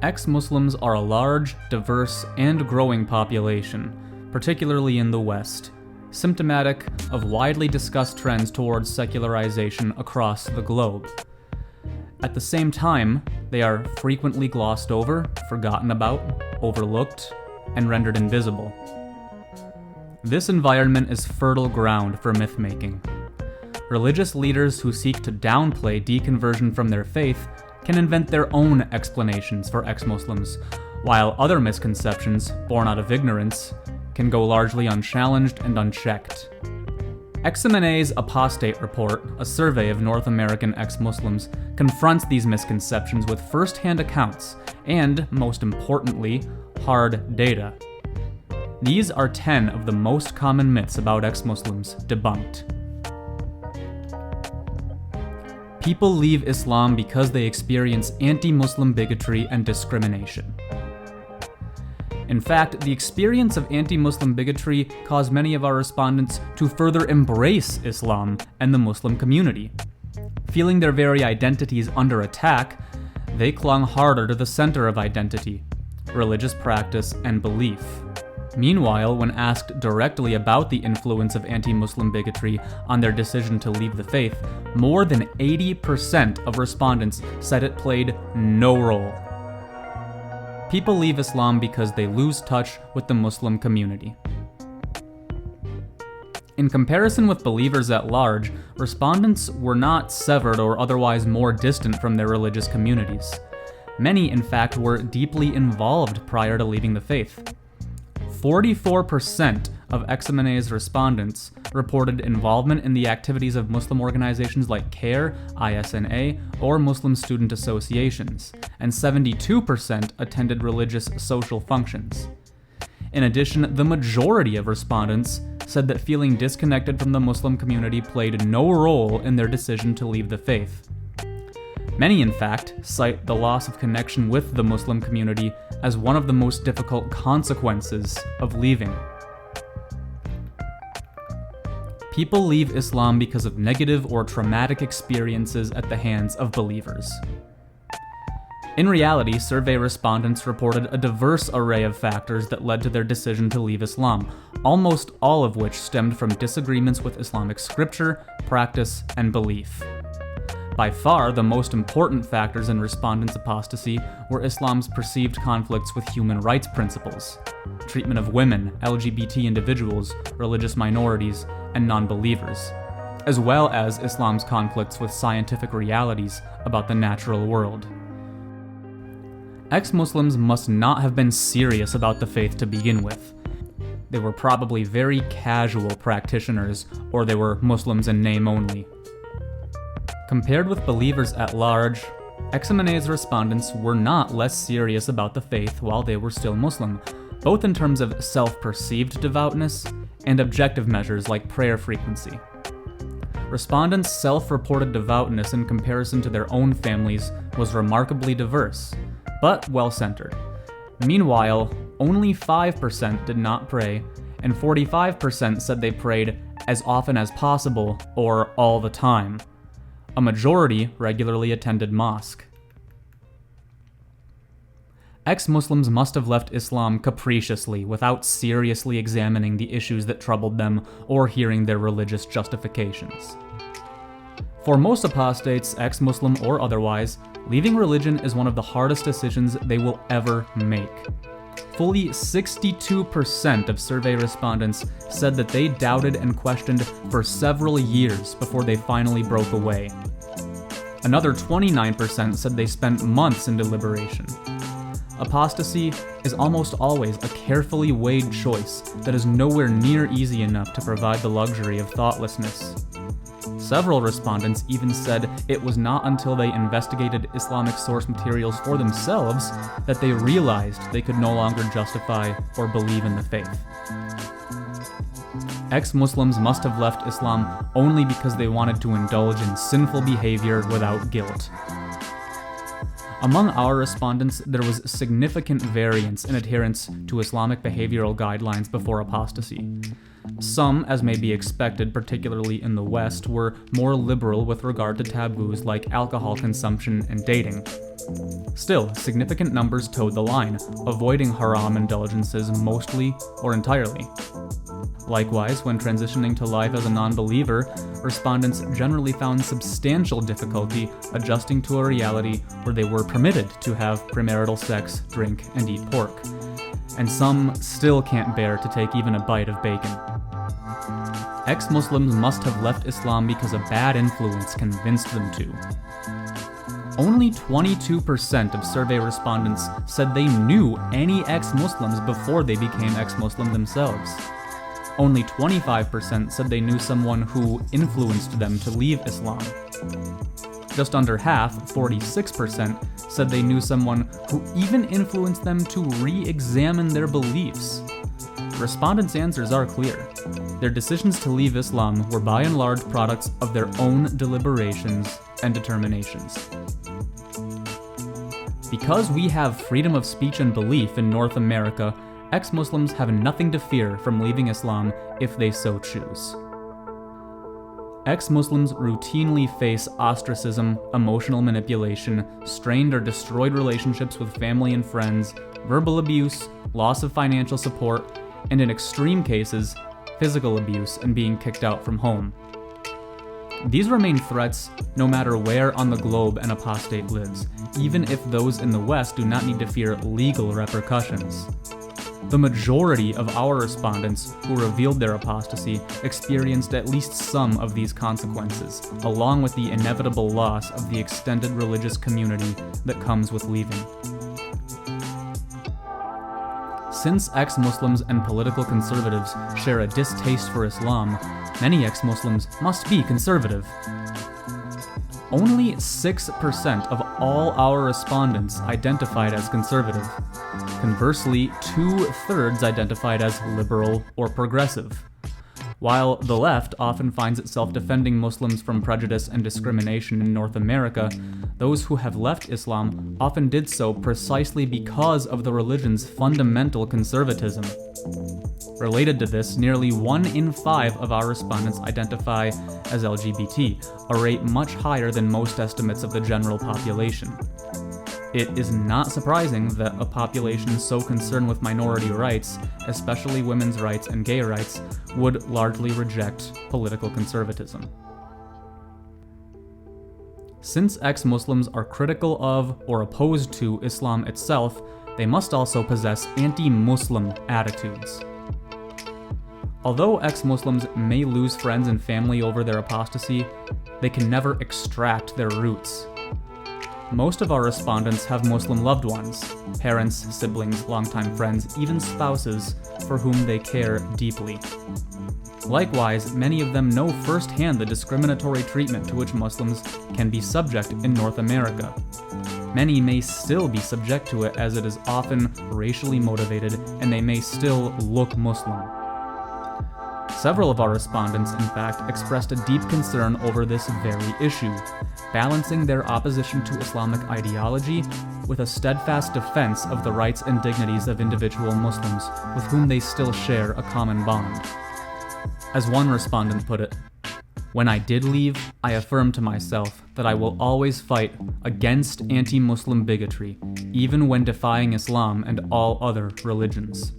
Ex-Muslims are a large, diverse, and growing population, particularly in the West, symptomatic of widely discussed trends towards secularization across the globe. At the same time, they are frequently glossed over, forgotten about, overlooked, and rendered invisible. This environment is fertile ground for myth-making. Religious leaders who seek to downplay deconversion from their faith can invent their own explanations for ex-Muslims, while other misconceptions, born out of ignorance, can go largely unchallenged and unchecked. XMNA's Apostate Report, a survey of North American ex-Muslims, confronts these misconceptions with first-hand accounts and, most importantly, hard data. These are 10 of the most common myths about ex-Muslims debunked. People leave Islam because they experience anti-Muslim bigotry and discrimination. In fact, the experience of anti-Muslim bigotry caused many of our respondents to further embrace Islam and the Muslim community. Feeling their very identities under attack, they clung harder to the center of identity, religious practice and belief. Meanwhile, when asked directly about the influence of anti-Muslim bigotry on their decision to leave the faith, more than 80% of respondents said it played no role. People leave Islam because they lose touch with the Muslim community. In comparison with believers at large, respondents were not severed or otherwise more distant from their religious communities. Many, in fact, were deeply involved prior to leaving the faith. 44% of XMNA's respondents reported involvement in the activities of Muslim organizations like CARE, ISNA, or Muslim student associations, and 72% attended religious social functions. In addition, the majority of respondents said that feeling disconnected from the Muslim community played no role in their decision to leave the faith. Many, in fact, cite the loss of connection with the Muslim community as one of the most difficult consequences of leaving. People leave Islam because of negative or traumatic experiences at the hands of believers. In reality, survey respondents reported a diverse array of factors that led to their decision to leave Islam, almost all of which stemmed from disagreements with Islamic scripture, practice, and belief. By far, the most important factors in respondents' apostasy were Islam's perceived conflicts with human rights principles, treatment of women, LGBT individuals, religious minorities, and non-believers, as well as Islam's conflicts with scientific realities about the natural world. Ex-Muslims must not have been serious about the faith to begin with. They were probably very casual practitioners, or they were Muslims in name only. Compared with believers at large, XMNA's respondents were not less serious about the faith while they were still Muslim, both in terms of self-perceived devoutness and objective measures like prayer frequency. Respondents' self-reported devoutness in comparison to their own families was remarkably diverse, but well-centered. Meanwhile, only 5% did not pray, and 45% said they prayed as often as possible or all the time. A majority regularly attended mosque. Ex-Muslims must have left Islam capriciously without seriously examining the issues that troubled them or hearing their religious justifications. For most apostates, ex-Muslim or otherwise, leaving religion is one of the hardest decisions they will ever make. Fully 62% of survey respondents said that they doubted and questioned for several years before they finally broke away. Another 29% said they spent months in deliberation. Apostasy is almost always a carefully weighed choice that is nowhere near easy enough to provide the luxury of thoughtlessness. Several respondents even said it was not until they investigated Islamic source materials for themselves that they realized they could no longer justify or believe in the faith. Ex-Muslims must have left Islam only because they wanted to indulge in sinful behavior without guilt. Among our respondents, there was significant variance in adherence to Islamic behavioral guidelines before apostasy. Some, as may be expected, particularly in the West, were more liberal with regard to taboos like alcohol consumption and dating, Still, significant numbers towed the line, avoiding haram indulgences mostly or entirely. Likewise, when transitioning to life as a non-believer, respondents generally found substantial difficulty adjusting to a reality where they were permitted to have premarital sex, drink, and eat pork. And some still can't bear to take even a bite of bacon. Ex-Muslims must have left Islam because a bad influence convinced them to. Only 22% of survey respondents said they knew any ex-Muslims before they became ex-Muslim themselves. Only 25% said they knew someone who influenced them to leave Islam. Just under half, 46%, said they knew someone who even influenced them to re-examine their beliefs. Respondents' answers are clear. Their decisions to leave Islam were by and large products of their own deliberations and determinations. Because we have freedom of speech and belief in North America, ex-Muslims have nothing to fear from leaving Islam if they so choose. Ex-Muslims routinely face ostracism, emotional manipulation, strained or destroyed relationships with family and friends, verbal abuse, loss of financial support, and in extreme cases, physical abuse and being kicked out from home. These remain threats no matter where on the globe an apostate lives, even if those in the West do not need to fear legal repercussions. The majority of our respondents who revealed their apostasy experienced at least some of these consequences, along with the inevitable loss of the extended religious community that comes with leaving. Since ex-Muslims and political conservatives share a distaste for Islam, many ex-Muslims must be conservative. Only 6% of all our respondents identified as conservative. Conversely, 2/3 identified as liberal or progressive. While the left often finds itself defending Muslims from prejudice and discrimination in North America, those who have left Islam often did so precisely because of the religion's fundamental conservatism. Related to this, nearly 1 in 5 of our respondents identify as LGBT, a rate much higher than most estimates of the general population. It is not surprising that a population so concerned with minority rights, especially women's rights and gay rights, would largely reject political conservatism. Since ex-Muslims are critical of or opposed to Islam itself, they must also possess anti-Muslim attitudes. Although ex-Muslims may lose friends and family over their apostasy, they can never extract their roots. Most of our respondents have Muslim loved ones, parents, siblings, longtime friends, even spouses, for whom they care deeply. Likewise, many of them know firsthand the discriminatory treatment to which Muslims can be subject in North America. Many may still be subject to it, as it is often racially motivated, and they may still look Muslim. Several of our respondents, in fact, expressed a deep concern over this very issue, balancing their opposition to Islamic ideology with a steadfast defense of the rights and dignities of individual Muslims with whom they still share a common bond. As one respondent put it, "When I did leave, I affirmed to myself that I will always fight against anti-Muslim bigotry, even when defying Islam and all other religions."